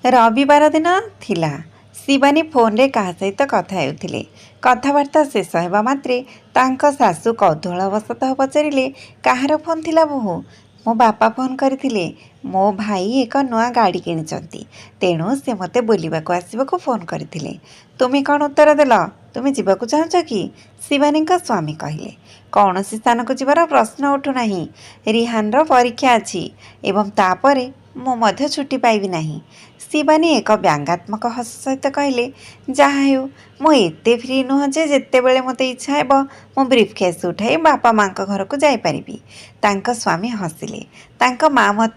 रविवार दिन थिला। शिवानी फोन रे कहा सहित कथा हेउथिले। कथबार्ता शेष हेबा मात्रे तांको सासू कौतूहलवशतः पचारिले, काହାର फोन थिला बोहू? मो बापा फोन करथिले। मो भाई एक नुआ गाड़ी किनिचंती, तेणु से मते बुलिबाकू आसिबाकू फोन करथिले। तुमे कौन उत्तर देल? तुमे जीवाकू चाहछ कि? शिवानी स्वामी कहले। कौनसी स्थान को जीवार प्रश्न उठू नाही। रिहानर परीक्षा अछि एवं तापरे मो मध्य छुट्टी पाइबी नाही। शिवानी एक व्यंगात्मक हस सहित कहले, जहा हेउ मो एते फ्री नुह जे जेतेबेले मते इच्छा हेब मो ब्रीफकेस उठाई बापा माँ घर को जाई परिबी। तांका स्वामी हसिले। तांका माँ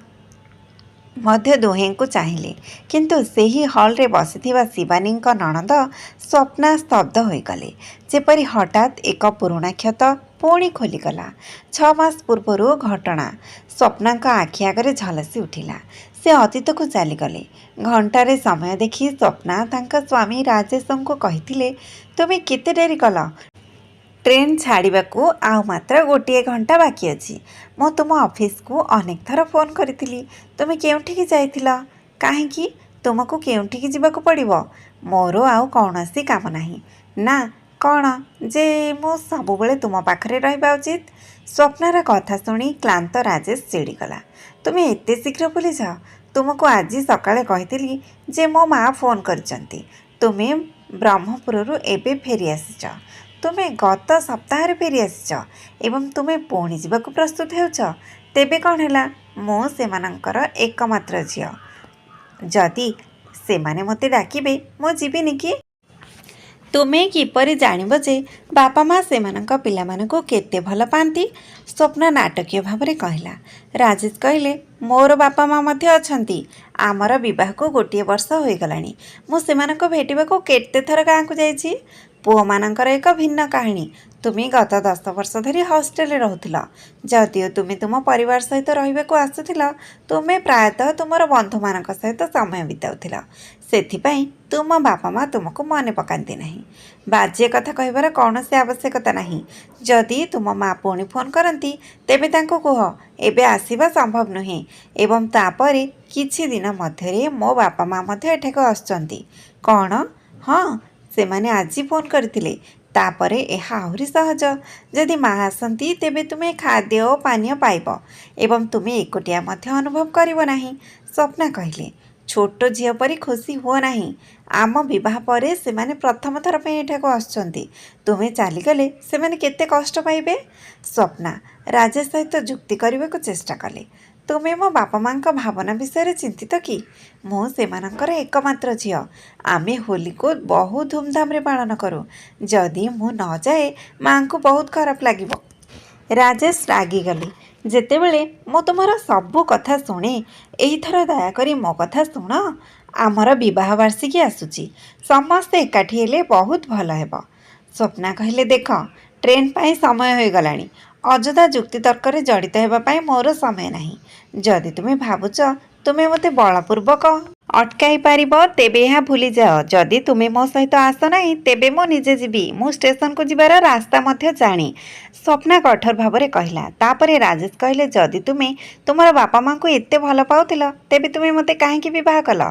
मध्य दुहें को चाहिए, किंतु सेही हॉल रे बसिथिबा शिवानी नणंद स्वप्ना स्तब्ध होईगले। जेपरी हठात एक पुराणा क्षत पुणी खोलीगला। 6 मास पूर्वर घटना स्वप्ना आखि आगे झलसी उठिला। से अतीत को चलीगले। घंटारे समय देखी स्वप्ना तांका स्वामी राजेश को कहिथिले, तुमे केते डेरी कल? ट्रेन छाड़िबाकू आउ मात्र गोटे घंटा बाकी अछि। मो तुम ऑफिस को अनेक थर फोन करिथिली। तुमे केउठिकी जाइथिला? काहेकि तुमको केउठिकी जीवाकू पड़िबो? मोरो आउ कौनसी काम नाही ना। कौन जे मो सबुबेले तुम पाखरे रहिबा उचित? स्वप्नार कथा शुणी क्लांत राजेश चिड़ीगला। तुमे एते शीघ्र भूली जाओ? तुमको आज सकाळे कहिथिली जे मो माँ फोन करचंती। तुमे ब्रह्मपुररू एबे फेरी आसिच। तुमे गत सप्ताह फेरी आसिच एवं तुमे पुणी जीवाकू प्रस्तुत हेउछ। तेबे कौन हैला? मो सेमानंकर एकमात्र झियो। जदि सेमाने मते डाकिबे मो जीविनी कि? तुमे किपरि जानिब जे बापा माँ सेमानंक पिलामानकू केते भल पांती? स्वप्ना नाटकीय भावरे कहला। राजेश कहले, मोर बापा माँ मध्य अछंती। आमर विवाह को गोटे वर्ष होईगलानी। मु सेमानंक भेटिबाकू केते थर गाँ को जाइछि। पुओ मानंकर एक भिन्न कहानी। तुमे गत 10 वर्ष धरी हॉस्टेल रहुथिल। जदिओ तुमे तुम परिवार सहित रहिबाकू आसुथिल, तुमे प्रायतः तुमर बंधु मानक सहित समय बिताउथिल। सेथिपाई तुम बापा माँ तुमको मने पकांती नहीं। बाजे कथा कहिबार कौनसी आवश्यकता नहीं। जदि तुम माँ पुणी फोन करती तेबे तांको कुह एबे आसीबा संभव नुहे एवं तापरे किछि दिन मध्यरे मो बापा माँ मध्य एठाको आसुचंती। कौन? हाँ, सेमाने आजी फोन करथिले। तापरे एहा आहुरी सहज। जदि माँ आसंती तेबे तुमे खाद्य और पानीय पाइब एवं तुमे एकोटिया मध्य अनुभव करिब नाही। स्वप्ना कहले, छोट झियो परी खुशी हुओ नाही। आम विवाह परे सेमाने प्रथम थर पे एठाको आसुचंती। तुमे चलीगले सेमाने केते कष्ट पाइबे? स्वप्ना राजेश सहित जुक्ति करबाकू चेष्टा कले। तुमे मो बापा माँ भावना विषय चिंतित कि? मु सेमानंकर एकमात्र झियो। आमे होली को बहुत धूमधाम रे पालन करूँ। जदि मु न जाए माँ को बहुत खराब लागिबो। राजेश रागिगले। जेतेबेले मु तुमर सबू कथा शुणे, एइथर दयाकरी मो कथा शुण। आमर विवाह वार्षिकी आसुची। समस्ते एकाठी हेले बहुत भल हेबो। स्वप्ना कहले, देख ट्रेन पाई समय होई गलानी। अଯଥା ଯୁକ୍ତି ତର୍କରେ ଜଡ଼ିତ ହେବା ପାଇଁ ମୋର ସମୟ ନାହିଁ। ଯଦି ତୁମେ ଭାବୁଛ ତୁମେ ମୋତେ ବଳପୂର୍ବକ ଅଟକାଇ ପାରିବ ତେବେ ଏହା ଭୁଲିଯାଅ। ଯଦି ତୁମେ ମୋ ସହିତ ଆସ ନାହିଁ ତେବେ ମୁଁ ନିଜେ ଯିବି। ମୁଁ ଷ୍ଟେସନକୁ ଯିବାର ରାସ୍ତା ମଧ୍ୟ ଜାଣେ। ସ୍ୱପ୍ନା କଠୋର ଭାବରେ କହିଲା। ତାପରେ ରାଜେଶ କହିଲେ, ଯଦି ତୁମେ ତୁମର ବାପା ମାଆଙ୍କୁ ଏତେ ଭଲ ପାଉଥିଲ ତେବେ ତୁମେ ମୋତେ କାହିଁକି ବିବାହ କଲ?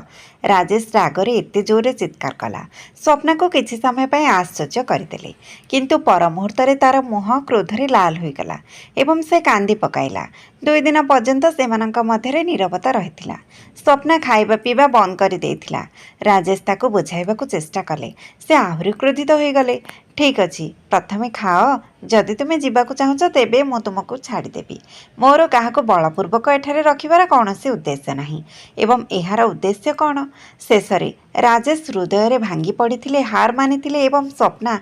ରାଜେଶ ରାଗରେ ଏତେ ଜୋରରେ ଚିତ୍କାର କଲା। ସ୍ୱପ୍ନାକୁ କିଛି ସମୟ ପାଇଁ ଆଶ୍ଚର୍ଯ୍ୟ କରିଦେଲେ, କିନ୍ତୁ ପର ମୁହୂର୍ତ୍ତରେ ତାର ମୁହଁ କ୍ରୋଧରେ ଲାଲ ହୋଇଗଲା ଏବଂ ସେ କାନ୍ଦି ପକାଇଲା। 2 ଦିନ ପର୍ଯ୍ୟନ୍ତ ସେମାନଙ୍କ ମଧ୍ୟରେ ନୀରବତା ରହିଥିଲା। ସ୍ୱପ୍ନା ଖାଇବା ପିଇବା ବନ୍ଦ କରିଦେଇଥିଲା। ରାଜେଶ ତାକୁ ବୁଝାଇବାକୁ ଚେଷ୍ଟା କଲେ। ସେ ଆହୁରି କ୍ରୋଧିତ ହୋଇଗଲେ। ଠିକ୍ ଅଛି, ପ୍ରଥମେ ଖାଅ। ଯଦି ତୁମେ ଯିବାକୁ ଚାହୁଁଛ ତେବେ ମୁଁ ତୁମକୁ ଛାଡ଼ିଦେବି। ମୋର କାହାକୁ ବଳପୂର୍ବକ ଏଠାରେ ରଖିବାର କୌଣସି ଉଦ୍ଦେଶ୍ୟ ନାହିଁ। ଏବଂ ଏହାର ଉଦ୍ଦେଶ୍ୟ କ'ଣ? ଶେଷରେ ରାଜେଶ ହୃଦୟରେ ଭାଙ୍ଗି ପଡ଼ିଥିଲେ, ହାର ମାନିଥିଲେ ଏବଂ ସ୍ୱପ୍ନା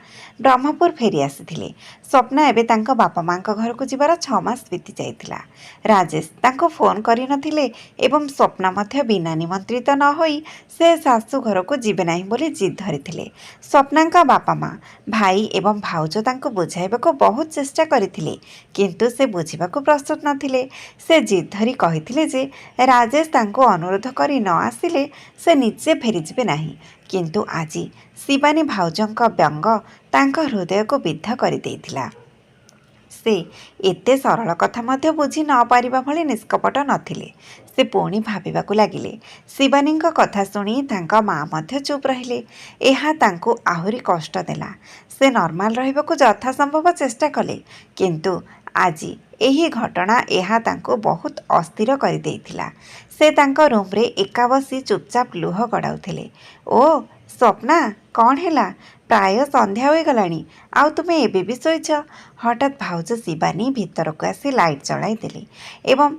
ବ୍ରହ୍ମପୁର ଫେରି ଆସିଥିଲେ। ସ୍ୱପ୍ନା ଏବେ ତାଙ୍କ ବାପା ମାଆଙ୍କ ଘରକୁ ଯିବାର 6 ମାସ ବିତି ଯାଇଥିଲା। ରାଜେଶ ତାଙ୍କୁ ଫୋନ୍ କରିନଥିଲେ ଏବଂ ସ୍ୱପ୍ନା ମଧ୍ୟ ବିନା ନିମନ୍ତ୍ରିତ ନ ହୋଇ ସେ ଶାଶୁ ଘରକୁ ଯିବେ ନାହିଁ ବୋଲି ଜିଦ୍ ଧରିଥିଲେ। ସ୍ୱପ୍ନାଙ୍କ ବାପା ମାଆ, ଭାଇ ଏବଂ ଭାଉଜ ତାଙ୍କୁ ବୁଝାଇବାକୁ ବହୁତ ଚେଷ୍ଟା କରିଥିଲେ, କିନ୍ତୁ ସେ ବୁଝିବାକୁ ପ୍ରସ୍ତୁତ ନଥିଲେ। ସେ ଜିଦ୍ ଧରି କହିଥିଲେ ଯେ ରାଜେଶ ତାଙ୍କୁ ଅନୁରୋଧ କରି ନ ଆସିଲେ ସେ ନିଜେ ଫେରିଯିବେ ନାହିଁ। କିନ୍ତୁ ଆଜି ଶିବାନୀ ଭାଉଜଙ୍କ ବ୍ୟଙ୍ଗ ତାଙ୍କ ହୃଦୟକୁ ବିଦ୍ଧ କରିଦେଇଥିଲା। ସେ ଏତେ ସରଳ କଥା ମଧ୍ୟ ବୁଝି ନ ପାରିବା ଭଳି ନିଷ୍କପଟ ନଥିଲେ। ସେ ପୁଣି ଭାବିବାକୁ ଲାଗିଲେ। ଶିବାନୀଙ୍କ କଥା ଶୁଣି ତାଙ୍କ ମା ମଧ୍ୟ ଚୁପ୍ ରହିଲେ। ଏହା ତାଙ୍କୁ ଆହୁରି କଷ୍ଟ ଦେଲା। ସେ ନର୍ମାଲ ରହିବାକୁ ଯଥାସମ୍ଭବ ଚେଷ୍ଟା କଲେ, କିନ୍ତୁ ଆଜି ଏହି ଘଟଣା ଏହା ତାଙ୍କୁ ବହୁତ ଅସ୍ଥିର କରିଦେଇଥିଲା। ସେ ତାଙ୍କ ରୁମ୍ରେ ଏକା ବସି ଚୁପଚାପ ଲୁହ ଗଡ଼ାଉଥିଲେ। ଓ ସ୍ୱପ୍ନା, କ'ଣ ହେଲା? ପ୍ରାୟ ସନ୍ଧ୍ୟା ହୋଇଗଲାଣି, ଆଉ ତୁମେ ଏବେ ବି ଶୋଇଛ? ହଠାତ୍ ଭାଉଜ ଶିବାନୀ ଭିତରକୁ ଆସି ଲାଇଟ୍ ଜଳାଇ ଦେଲେ ଏବଂ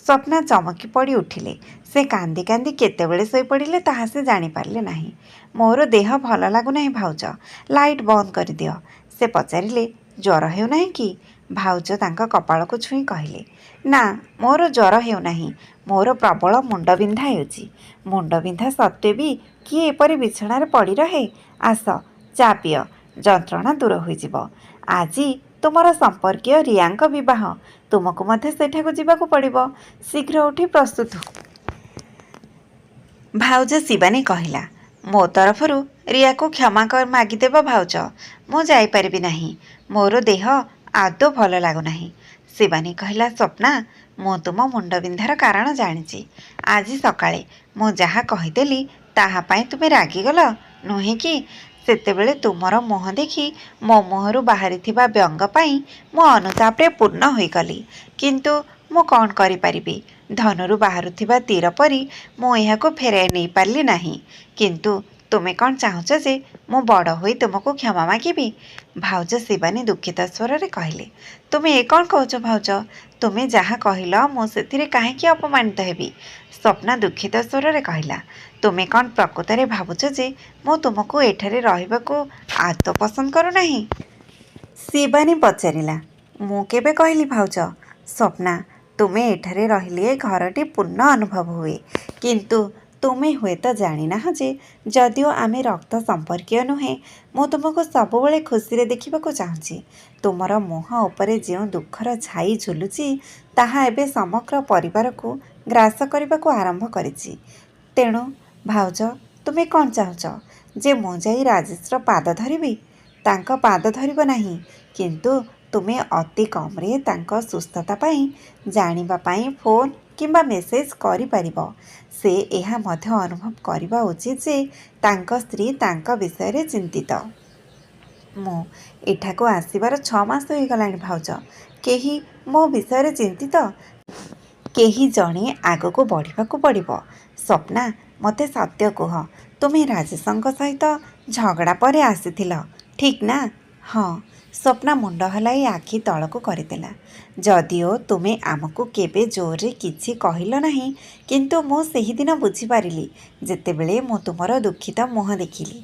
ସ୍ୱପ୍ନା ଚମକି ପଡ଼ି ଉଠିଲେ। ସେ କାନ୍ଦି କାନ୍ଦି କେତେବେଳେ ଶୋଇପଡ଼ିଲେ ତାହା ସେ ଜାଣିପାରିଲେ ନାହିଁ। ମୋର ଦେହ ଭଲ ଲାଗୁନାହିଁ ଭାଉଜ, ଲାଇଟ୍ ବନ୍ଦ କରିଦିଅ। ସେ ପଚାରିଲେ, ଜ୍ୱର ହେଉନାହିଁ କି? ଭାଉଜ ତାଙ୍କ କପାଳକୁ ଛୁଇଁ କହିଲେ, ନା, ମୋର ଜ୍ୱର ହେଉନାହିଁ, ମୋର ପ୍ରବଳ ମୁଣ୍ଡବିନ୍ଧା ହେଉଛି। ମୁଣ୍ଡବିନ୍ଧା ସତ୍ତ୍ୱେ ବି କିଏ ଏପରି ବିଛଣାରେ ପଡ଼ି ରହେ? ଆସ, ଚା ପିଅ, ଯନ୍ତ୍ରଣା ଦୂର ହୋଇଯିବ। ଆଜି ତୁମର ସମ୍ପର୍କୀୟ ରିୟାଙ୍କ ବିବାହ, ତୁମକୁ ମଧ୍ୟ ସେଠାକୁ ଯିବାକୁ ପଡ଼ିବ। ଶୀଘ୍ର ଉଠି ପ୍ରସ୍ତୁତ ହୁଅ। ଭାଉଜ ଶିବାନୀ କହିଲା, ମୋ ତରଫରୁ ରିୟାକୁ କ୍ଷମା ମାଗିଦେବ ଭାଉଜ। ମୁଁ ଯାଇପାରିବି ନାହିଁ, ମୋର ଦେହ ଆଦୌ ଭଲ ଲାଗୁନାହିଁ। ଶିବାନୀ କହିଲା, ସ୍ୱପ୍ନା, ମୁଁ ତୁମ ମୁଣ୍ଡବିନ୍ଧାର କାରଣ ଜାଣିଛି। ଆଜି ସକାଳେ ମୁଁ ଯାହା କହିଦେଲି ତାହା ପାଇଁ ତୁମେ ରାଗିଗଲ, ନୁହେଁ କି? ସେତେବେଳେ ତୁମର ମୁହଁ ଦେଖି ମୋ ମୁହଁରୁ ବାହାରିଥିବା ବ୍ୟଙ୍ଗ ପାଇଁ ମୁଁ ଅନୁତାପରେ ପୂର୍ଣ୍ଣ ହୋଇଗଲି। କିନ୍ତୁ ମୁଁ କ'ଣ କରିପାରିବି? ଧନୁରୁ ବାହାରୁଥିବା ତୀର ପରି ମୁଁ ଏହାକୁ ଫେରାଇ ନେଇପାରିଲି ନାହିଁ। କିନ୍ତୁ ତୁମେ କ'ଣ ଚାହୁଁଛ ଯେ ମୁଁ ବଡ଼ ହୋଇ ତୁମକୁ କ୍ଷମା ମାଗିବି? ଭାଉଜ ଶିବାନୀ ଦୁଃଖିତ ସ୍ୱରରେ କହିଲେ। ତୁମେ ଏ କ'ଣ କହୁଛ ଭାଉଜ? ତୁମେ ଯାହା କହିଲ ମୁଁ ସେଥିରେ କାହିଁକି ଅପମାନିତ ହେବି? ସ୍ୱପ୍ନା ଦୁଃଖିତ ସ୍ୱରରେ କହିଲା। ତୁମେ କ'ଣ ପ୍ରକୃତରେ ଭାବୁଛ ଯେ ମୁଁ ତୁମକୁ ଏଠାରେ ରହିବାକୁ ଆଦୌ ପସନ୍ଦ କରୁନାହିଁ? ଶିବାନୀ ପଚାରିଲା। ମୁଁ କେବେ କହିଲି ଭାଉଜ? ସ୍ୱପ୍ନା, ତୁମେ ଏଠାରେ ରହିଲେ ଘରଟି ପୂର୍ଣ୍ଣ ଅନୁଭବ ହୁଏ। କିନ୍ତୁ ତୁମେ ହୁଏତ ଜାଣିନାହଁ ଯେ ଯଦିଓ ଆମେ ରକ୍ତ ସମ୍ପର୍କୀୟ ନୁହେଁ, ମୁଁ ତୁମକୁ ସବୁବେଳେ ଖୁସିରେ ଦେଖିବାକୁ ଚାହୁଁଛି। ତୁମର ମୁହଁ ଉପରେ ଯେଉଁ ଦୁଃଖର ଛାଇ ଝୁଲୁଛି ତାହା ଏବେ ସମଗ୍ର ପରିବାରକୁ ଗ୍ରାସ କରିବାକୁ ଆରମ୍ଭ କରିଛି। ତେଣୁ ଭାଉଜ, ତୁମେ କ'ଣ ଚାହୁଁଛ ଯେ ମୁଁ ଯାଇ ରାଜେଶର ପାଦ ଧରିବି? ତାଙ୍କ ପାଦ ଧରିବ ନାହିଁ, କିନ୍ତୁ ତୁମେ ଅତି କମ୍ରେ ତାଙ୍କ ସୁସ୍ଥତା ପାଇଁ ଜାଣିବା ପାଇଁ ଫୋନ୍ କିମ୍ବା ମେସେଜ୍ କରିପାରିବ। ସେ ଏହା ମଧ୍ୟ ଅନୁଭବ କରିବା ଉଚିତ ଯେ ତାଙ୍କ ସ୍ତ୍ରୀ ତାଙ୍କ ବିଷୟରେ ଚିନ୍ତିତ। ମୁଁ ଏଠାକୁ ଆସିବାର 6 ମାସ ହୋଇଗଲାଣି ଭାଉଜ। କେହି ମୋ ବିଷୟରେ ଚିନ୍ତିତ? କେହି ଜଣେ ଆଗକୁ ବଢ଼ିବାକୁ ପଡ଼ିବ। ସ୍ୱପ୍ନା, ମୋତେ ସତ୍ୟ କୁହ, ତୁମେ ରାଜେଶଙ୍କ ସହିତ ଝଗଡ଼ା ପରେ ଆସିଥିଲ, ଠିକ୍ ନା? ହଁ। ସ୍ୱପ୍ନା ମୁଣ୍ଡ ହଲାଇ ଆଖି ତଳକୁ କରିଦେଲା। ଯଦିଓ ତୁମେ ଆମକୁ କେବେ ଜୋରରେ କିଛି କହିଲ ନାହିଁ, କିନ୍ତୁ ମୁଁ ସେହିଦିନ ବୁଝିପାରିଲି ଯେତେବେଳେ ମୁଁ ତୁମର ଦୁଃଖିତ ମୁହଁ ଦେଖିଲି।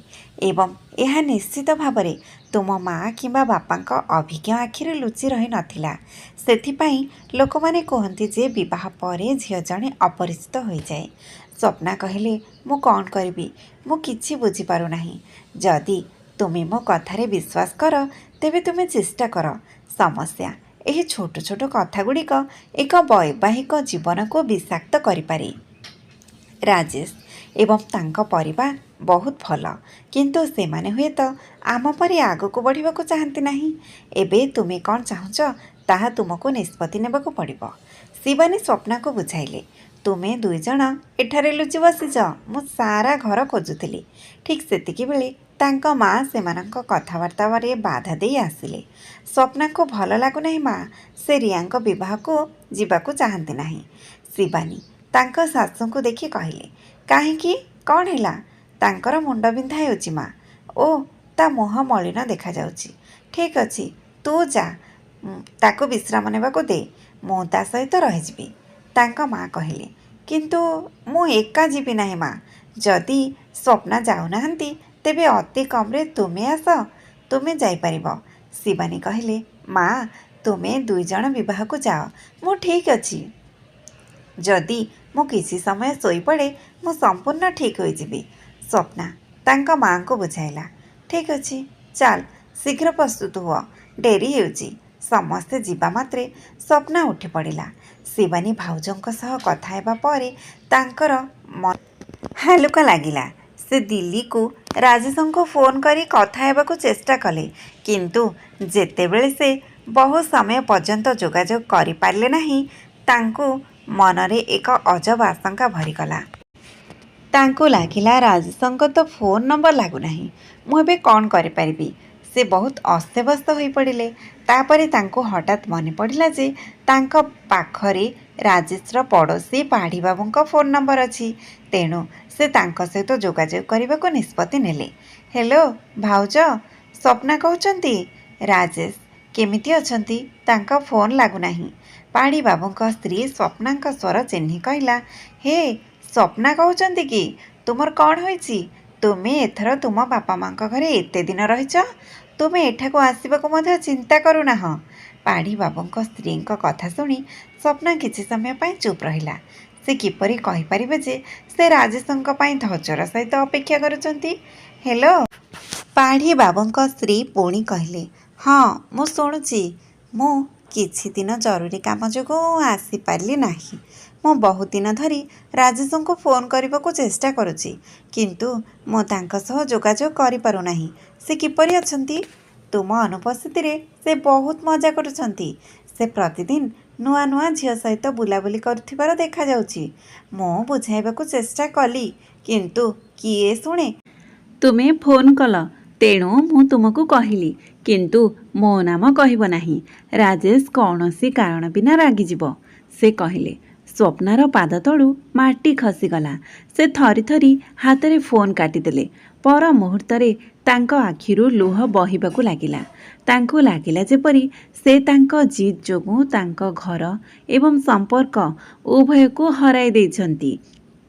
ଏବଂ ଏହା ନିଶ୍ଚିତ ଭାବରେ ତୁମ ମା କିମ୍ବା ବାପାଙ୍କ ଅଭିଜ୍ଞ ଆଖିରେ ଲୁଚି ରହିନଥିଲା। ସେଥିପାଇଁ ଲୋକମାନେ କୁହନ୍ତି ଯେ ବିବାହ ପରେ ଝିଅ ଜଣେ ଅପରିଚିତ ହୋଇଯାଏ। ସ୍ୱପ୍ନା କହିଲେ, ମୁଁ କ'ଣ କରିବି? ମୁଁ କିଛି ବୁଝିପାରୁନାହିଁ। ଯଦି ତୁମେ ମୋ କଥାରେ ବିଶ୍ୱାସ କର, ତେବେ ତୁମେ ଚେଷ୍ଟା କର। ସମସ୍ୟା, ଏହି ଛୋଟ ଛୋଟ କଥାଗୁଡ଼ିକ ଏକ ବୈବାହିକ ଜୀବନକୁ ବିଷାକ୍ତ କରିପାରେ। ରାଜେଶ ଏବଂ ତାଙ୍କ ପରିବାର ବହୁତ ଭଲ, କିନ୍ତୁ ସେମାନେ ହୁଏତ ଆମ ପରି ଆଗକୁ ବଢ଼ିବାକୁ ଚାହାନ୍ତି ନାହିଁ। ଏବେ ତୁମେ କ'ଣ ଚାହୁଁଛ ତାହା ତୁମକୁ ନିଷ୍ପତ୍ତି ନେବାକୁ ପଡ଼ିବ। ଶିବାନୀ ସ୍ୱପ୍ନାକୁ ବୁଝାଇଲେ। ତୁମେ ଦୁଇଜଣ ଏଠାରେ ଲୁଚି ବସିଛ, ମୁଁ ସାରା ଘର ଖୋଜୁଥିଲି। ଠିକ୍ ସେତିକିବେଳେ ତାଙ୍କ ମା ସେମାନଙ୍କ କଥାବାର୍ତ୍ତାରେ ବାଧା ଦେଇ ଆସିଲେ। ସ୍ୱପ୍ନାକୁ ଭଲ ଲାଗୁନାହିଁ ମା, ସେ ରିୟାଙ୍କ ବିବାହକୁ ଯିବାକୁ ଚାହାନ୍ତି ନାହିଁ। ଶିବାନୀ ତାଙ୍କ ଶାଶୁଙ୍କୁ ଦେଖି କହିଲେ, କାହିଁକି, କ'ଣ ହେଲା? ତାଙ୍କର ମୁଣ୍ଡବିନ୍ଧା ହେଉଛି ମା। ଓ, ତା ମୁହଁ ମଳିନ ଦେଖାଯାଉଛି। ଠିକ୍ ଅଛି, ତୁ ଯା, ତାକୁ ବିଶ୍ରାମ ନେବାକୁ ଦେ, ମୁଁ ତା ସହିତ ରହିଯିବି। ତାଙ୍କ ମା କହିଲେ, କିନ୍ତୁ ମୁଁ ଏକା ଯିବି ନାହିଁ ମା। ଯଦି ସ୍ୱପ୍ନା ଯାଉନାହାନ୍ତି, ତେବେ ଅତି କମ୍ରେ ତୁମେ ଆସ, ତୁମେ ଯାଇପାରିବ। ଶିବାନୀ କହିଲେ, ମା, ତୁମେ ଦୁଇଜଣ ବିବାହକୁ ଯାଅ, ମୁଁ ଠିକ୍ ଅଛି। ଯଦି ମୁଁ କିଛି ସମୟ ଶୋଇପଡ଼େ, ମୁଁ ସମ୍ପୂର୍ଣ୍ଣ ଠିକ୍ ହୋଇଯିବି। ସ୍ୱପ୍ନା ତାଙ୍କ ମାଆଙ୍କୁ ବୁଝାଇଲା। ଠିକ୍ ଅଛି, ଚାଲ, ଶୀଘ୍ର ପ୍ରସ୍ତୁତ ହୁଅ, ଡେରି ହେଉଛି। ସମସ୍ତେ ଯିବା ମାତ୍ରେ ସ୍ୱପ୍ନା ଉଠି ପଡ଼ିଲା। ଶିବାନୀ ଭାଉଜଙ୍କ ସହ କଥା ହେବା ପରେ ତାଙ୍କର ମନ ହାଲୁକା ଲାଗିଲା। ସେ ଦିଲ୍ଲୀକୁ ରାଜେଶଙ୍କୁ ଫୋନ୍ କରି କଥା ହେବାକୁ ଚେଷ୍ଟା କଲେ, କିନ୍ତୁ ଯେତେବେଳେ ସେ ବହୁ ସମୟ ପର୍ଯ୍ୟନ୍ତ ଯୋଗାଯୋଗ କରିପାରିଲେ ନାହିଁ। ତାଙ୍କୁ ମନରେ ଏକ ଅଜବ ଆଶଙ୍କା ଭରିଗଲା। ତାଙ୍କୁ ଲାଗିଲା ରାଜେଶଙ୍କ ତ ଫୋନ୍ ନମ୍ବର ଲାଗୁନାହିଁ। ମୁଁ ଏବେ କ'ଣ କରିପାରିବି? ସେ ବହୁତ ଅସ୍ତବ୍ୟସ୍ତ ହୋଇପଡ଼ିଲେ। ତାପରେ ତାଙ୍କୁ ହଠାତ୍ ମନେ ପଡ଼ିଲା ଯେ ତାଙ୍କ ପାଖରେ ରାଜେଶର ପଡ଼ୋଶୀ ପାଢ଼ୀବାବୁଙ୍କ ଫୋନ୍ ନମ୍ବର ଅଛି। ତେଣୁ ସେ ତାଙ୍କ ସହିତ ଯୋଗାଯୋଗ କରିବାକୁ ନିଷ୍ପତ୍ତି ନେଲେ। ହ୍ୟାଲୋ ଭାଉଜ, ସ୍ୱପ୍ନା କହୁଛନ୍ତି। ରାଜେଶ କେମିତି ଅଛନ୍ତି? ତାଙ୍କ ଫୋନ୍ ଲାଗୁନାହିଁ। ପାଢ଼ୀବାବୁଙ୍କ ସ୍ତ୍ରୀ ସ୍ୱପ୍ନାଙ୍କ ସ୍ୱର ଚିହ୍ନି କହିଲା, ହେ ସ୍ୱପ୍ନା କହୁଛନ୍ତି କି? ତୁମର କ'ଣ ହୋଇଛି? ତୁମେ ଏଥର ତୁମ ବାପା ମାଙ୍କ ଘରେ ଏତେ ଦିନ ରହିଛ, ତୁମେ ଏଠାକୁ ଆସିବାକୁ ମଧ୍ୟ ଚିନ୍ତା କରୁନାହଁ। ପାଢ଼ୀବାବୁଙ୍କ ସ୍ତ୍ରୀଙ୍କ କଥା ଶୁଣି ସ୍ୱପ୍ନା କିଛି ସମୟ ପାଇଁ ଚୁପ୍ ରହିଲା। ସେ କିପରି କହିପାରିବେ ଯେ ସେ ରାଜେଶଙ୍କ ପାଇଁ ଧୈର୍ଯ୍ୟର ସହିତ ଅପେକ୍ଷା କରୁଛନ୍ତି? ହ୍ୟାଲୋ। ପାଢ଼ୀବାବୁଙ୍କ ସ୍ତ୍ରୀ ପୁଣି କହିଲେ, ହଁ ମୁଁ ଶୁଣୁଛି। ମୁଁ କିଛି ଦିନ ଜରୁରୀ କାମ ଯୋଗୁଁ ଆସିପାରିଲି ନାହିଁ। ମୁଁ ବହୁତ ଦିନ ଧରି ରାଜେଶଙ୍କୁ ଫୋନ୍ କରିବାକୁ ଚେଷ୍ଟା କରୁଛି, କିନ୍ତୁ ମୁଁ ତାଙ୍କ ସହ ଯୋଗାଯୋଗ କରିପାରୁନାହିଁ। ସେ କିପରି ଅଛନ୍ତି? ତୁମ ଅନୁପସ୍ଥିତିରେ ସେ ବହୁତ ମଜା କରୁଛନ୍ତି। ସେ ପ୍ରତିଦିନ ନୂଆ ନୂଆ ଝିଅ ସହିତ ବୁଲାବୁଲି କରୁଥିବାର ଦେଖାଯାଉଛି। ମୁଁ ବୁଝାଇବାକୁ ଚେଷ୍ଟା କଲି, କିନ୍ତୁ କିଏ ଶୁଣେ? ତୁମେ ଫୋନ୍ କଲ, ତେଣୁ ମୁଁ ତୁମକୁ କହିଲି, କିନ୍ତୁ ମୋ ନାମ କହିବ ନାହିଁ। ରାଜେଶ କୌଣସି କାରଣ ବିନା ରାଗିଯିବ, ସେ କହିଲେ। ସ୍ୱପ୍ନାର ପାଦ ତଳୁ ମାଟି ଖସିଗଲା। ସେ ଥରି ଥରି ହାତରେ ଫୋନ୍ କାଟିଦେଲେ। ପର ମୁହୂର୍ତ୍ତରେ ତାଙ୍କ ଆଖିରୁ ଲୁହ ବହିବାକୁ ଲାଗିଲା। ତାଙ୍କୁ ଲାଗିଲା ଯେପରି ସେ ତାଙ୍କ ଜିଦ୍ ଯୋଗୁଁ ତାଙ୍କ ଘର ଏବଂ ସମ୍ପର୍କ ଉଭୟକୁ ହରାଇ ଦେଇଛନ୍ତି।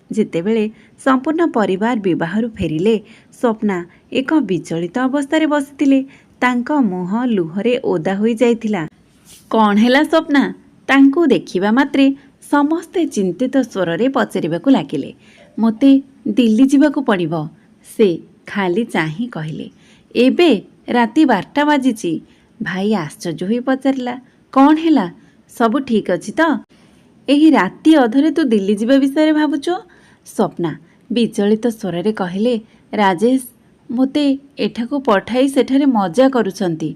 ଯେତେବେଳେ ସମ୍ପୂର୍ଣ୍ଣ ପରିବାର ବିବାହରୁ ଫେରିଲେ, ସ୍ୱପ୍ନା ଏକ ବିଚଳିତ ଅବସ୍ଥାରେ ବସିଥିଲେ। ତାଙ୍କ ମୁହଁ ଲୁହରେ ଓଦା ହୋଇଯାଇଥିଲା। କ'ଣ ହେଲା ସ୍ୱପ୍ନା? ତାଙ୍କୁ ଦେଖିବା ମାତ୍ରେ ସମସ୍ତେ ଚିନ୍ତିତ ସ୍ୱରରେ ପଚାରିବାକୁ ଲାଗିଲେ। ମୋତେ ଦିଲ୍ଲୀ ଯିବାକୁ ପଡ଼ିବ, ସେ ଖାଲି ଚାହିଁ କହିଲେ। ଏବେ ରାତି 12ଟା ବାଜିଛି। ଭାଇ ଆଶ୍ଚର୍ଯ୍ୟ ହୋଇ ପଚାରିଲା, କ'ଣ ହେଲା? ସବୁ ଠିକ୍ ଅଛି ତ? ଏହି ରାତି ଅଧରେ ତୁ ଦିଲ୍ଲୀ ଯିବା ବିଷୟରେ ଭାବୁଛୁ? ସ୍ୱପ୍ନା ବିଚଳିତ ସ୍ୱରରେ କହିଲେ, ରାଜେଶ ମୋତେ ଏଠାକୁ ପଠାଇ ସେଠାରେ ମଜା କରୁଛନ୍ତି।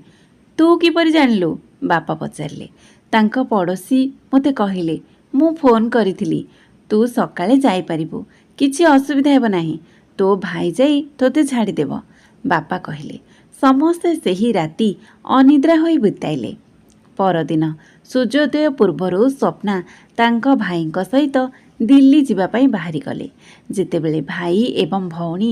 ତୁ କିପରି ଜାଣିଲୁ? ବାପା ପଚାରିଲେ। ତାଙ୍କ ପଡ଼ୋଶୀ ମୋତେ କହିଲେ। ମୁଁ ଫୋନ୍ କରିଥିଲି। ତୁ ସକାଳେ ଯାଇପାରିବୁ, କିଛି ଅସୁବିଧା ହେବ ନାହିଁ। ତୋ ଭାଇ ଯାଇ ତୋତେ ଛାଡ଼ିଦେବ, ବାପା କହିଲେ। ସମସ୍ତେ ସେହି ରାତି ଅନିଦ୍ରା ହୋଇ ବିତାଇଲେ। ପରଦିନ ସୂର୍ଯ୍ୟୋଦୟ ପୂର୍ବରୁ ସ୍ୱପ୍ନା ତାଙ୍କ ଭାଇଙ୍କ ସହିତ ଦିଲ୍ଲୀ ଯିବା ପାଇଁ ବାହାରିଗଲେ। ଯେତେବେଳେ ଭାଇ ଏବଂ ଭଉଣୀ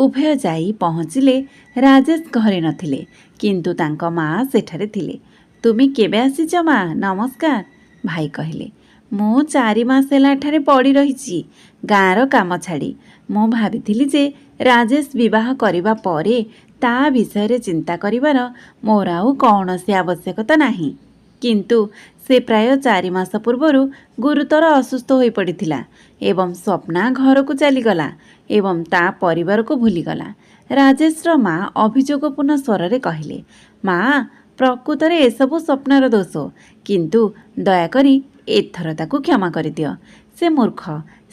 ଉଭୟ ଯାଇ ପହଞ୍ଚିଲେ, ରାଜେଶ ଘରେ ନଥିଲେ, କିନ୍ତୁ ତାଙ୍କ ମା ସେଠାରେ ଥିଲେ। ତୁମେ କେବେ ଆସିଛ ମା? ନମସ୍କାର, ଭାଇ କହିଲେ। ମୁଁ 4 ମାସ ହେଲା ଏଠାରେ ପଡ଼ି ରହିଛି, ଗାଁର କାମ ଛାଡ଼ି। ମୁଁ ଭାବିଥିଲି ଯେ ରାଜେଶ ବିବାହ କରିବା ପରେ ତା ବିଷୟରେ ଚିନ୍ତା କରିବାର ମୋର ଆଉ କୌଣସି ଆବଶ୍ୟକତା ନାହିଁ। କିନ୍ତୁ ସେ ପ୍ରାୟ 4 ମାସ ପୂର୍ବରୁ ଗୁରୁତର ଅସୁସ୍ଥ ହୋଇପଡ଼ିଥିଲା ଏବଂ ସ୍ୱପ୍ନା ଘରକୁ ଚାଲିଗଲା ଏବଂ ତା ପରିବାରକୁ ଭୁଲିଗଲା। ରାଜେଶର ମା ଅଭିଯୋଗପୂର୍ଣ୍ଣ ସ୍ୱରରେ କହିଲେ, ମା ପ୍ରକୃତରେ ଏସବୁ ସ୍ୱପ୍ନାର ଦୋଷ, କିନ୍ତୁ ଦୟାକରି ଏଥର ତାକୁ କ୍ଷମା କରିଦିଅ। ସେ ମୂର୍ଖ,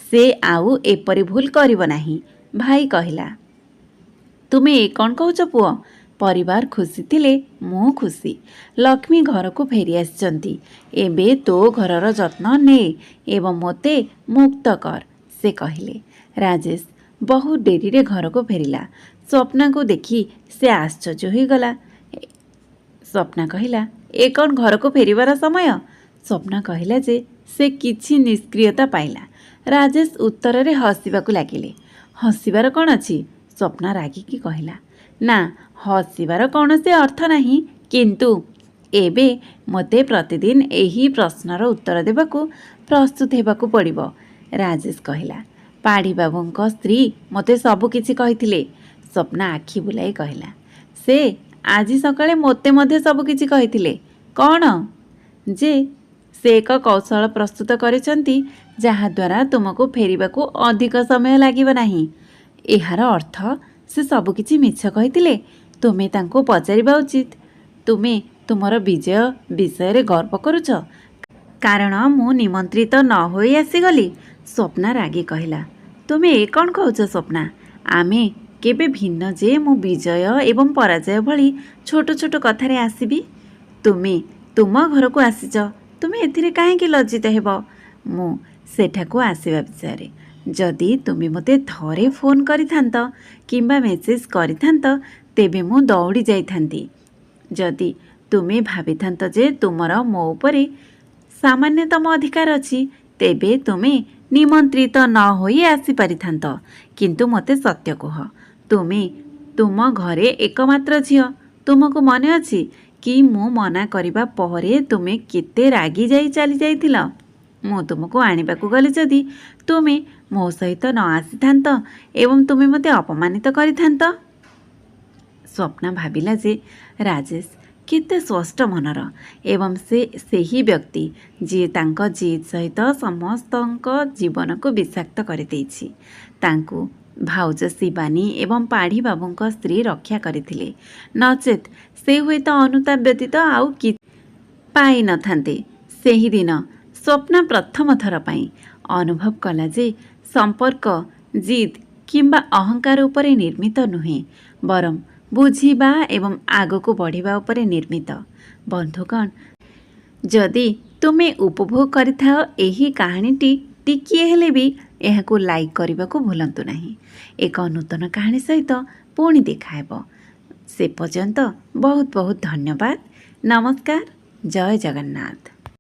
ସେ ଆଉ ଏପରି ଭୁଲ କରିବ ନାହିଁ, ଭାଇ କହିଲା। ତୁମେ ଏ କ'ଣ କହୁଛ ପୁଅ? ପରିବାର ଖୁସି ଥିଲେ ମୁଁ ଖୁସି। ଲକ୍ଷ୍ମୀ ଘରକୁ ଫେରି ଆସିଛନ୍ତି। ଏବେ ତୋ ଘରର ଯତ୍ନ ନେ ଏବଂ ମୋତେ ମୁକ୍ତ କର, ସେ କହିଲେ। ରାଜେଶ ବହୁ ଡେରିରେ ଘରକୁ ଫେରିଲା। ସ୍ୱପ୍ନାକୁ ଦେଖି ସେ ଆଶ୍ଚର୍ଯ୍ୟ ହୋଇଗଲା। ସ୍ୱପ୍ନା କହିଲା, ଏ କ'ଣ ଘରକୁ ଫେରିବାର ସମୟ? ସ୍ୱପ୍ନା କହିଲା ଯେ ସେ କିଛି ନିଷ୍କ୍ରିୟତା ପାଇଲା। ରାଜେଶ ଉତ୍ତରରେ ହସିବାକୁ ଲାଗିଲେ। ହସିବାର କ'ଣ ଅଛି? ସ୍ୱପ୍ନା ରାଗିକି କହିଲା। ନା, ହସିବାର କୌଣସି ଅର୍ଥ ନାହିଁ, କିନ୍ତୁ ଏବେ ମୋତେ ପ୍ରତିଦିନ ଏହି ପ୍ରଶ୍ନର ଉତ୍ତର ଦେବାକୁ ପ୍ରସ୍ତୁତ ହେବାକୁ ପଡ଼ିବ, ରାଜେଶ କହିଲା। ପାଢ଼ୀବାବୁଙ୍କ ସ୍ତ୍ରୀ ମୋତେ ସବୁ କିଛି କହିଥିଲେ, ସ୍ୱପ୍ନା ଆଖି ବୁଲାଇ କହିଲା। ସେ ଆଜି ସକାଳେ ମୋତେ ମଧ୍ୟ ସବୁ କିଛି କହିଥିଲେ। କ'ଣ? ଯେ ସେ ଏକ କୌଶଳ ପ୍ରସ୍ତୁତ କରିଛନ୍ତି ଯାହାଦ୍ୱାରା ତୁମକୁ ଫେରିବାକୁ ଅଧିକ ସମୟ ଲାଗିବ ନାହିଁ। ଏହାର ଅର୍ଥ ସେ ସବୁକିଛି ମିଛ କହିଥିଲେ? ତୁମେ ତାଙ୍କୁ ପଚାରିବା ଉଚିତ। ତୁମେ ତୁମର ବିଜୟ ବିଷୟରେ ଗର୍ବ କରୁଛ କାରଣ ମୁଁ ନିମନ୍ତ୍ରିତ ନ ହୋଇ ଆସିଗଲି, ସ୍ୱପ୍ନା ରାଗି କହିଲା। ତୁମେ ଏ କ'ଣ କହୁଛ ସ୍ୱପ୍ନା? ଆମେ କେବେ ଭିନ୍ନ ଯେ ମୁଁ ବିଜୟ ଏବଂ ପରାଜୟ ଭଳି ଛୋଟ ଛୋଟ କଥାରେ ଆସିବି? ତୁମେ तुम घर को आसीच तुमे एथिरे काहेकि लज्जित हेब मु सेठाकू आसीबा विषय जदि तुमे मते थरे फोन करिथांत किंबा मेसेज करिथांत तेबे मु दौड़ी जाइथांती। जदि तुमे भाविथांत जे तुमर मो उपरे सामान्यतम अधिकार अछि तेबे तुमे निमंत्रित न होई आसी परिथांत। किंतु मते सत्य कह तुमे तुम घरे एकमात्र झियो तुमको मने अछि कि मु मना करिबा पहरे तुमे केते रागी जाई चली जाइथिल। मु तुमको आनिबाकू गले जदि तुमे मो सहित न आसीथांत एवं तुमे मते अपमानित करिथांत। स्वप्ना भाविला जे राजेश केते स्पष्ट मनर एवं सेही व्यक्ति जी तांको जीत सहित समस्तଙ୍କ जीवन को विषाक्त करदेइछि। तांकू भाउज शिवानी एवं पाढ़ी बाबूଙ୍କ स्त्री रक्षा करथिले नचेत से हुए तो अनुताप व्यतीत आउ कि पाई न थांते। सेही दिन स्वप्ना प्रथम थर पाई अनुभव कला जे संपर्क जिद किंबा अहंकार उपरे निर्मित नुहे बरं बुझिबा एवं आगको बढ़िबा उपरे निर्मित। बंधुगण जदि तुमे उपभोग करिथाओ एही कहानीटी टिकिए हेले भी एहाकू लाइक करबाकू भूलंतु नाही। एक नूतन कहानी सहित पुणी देखाहेब। से पर्यंत बहुत बहुत धन्यवाद। नमस्कार। जय जगन्नाथ।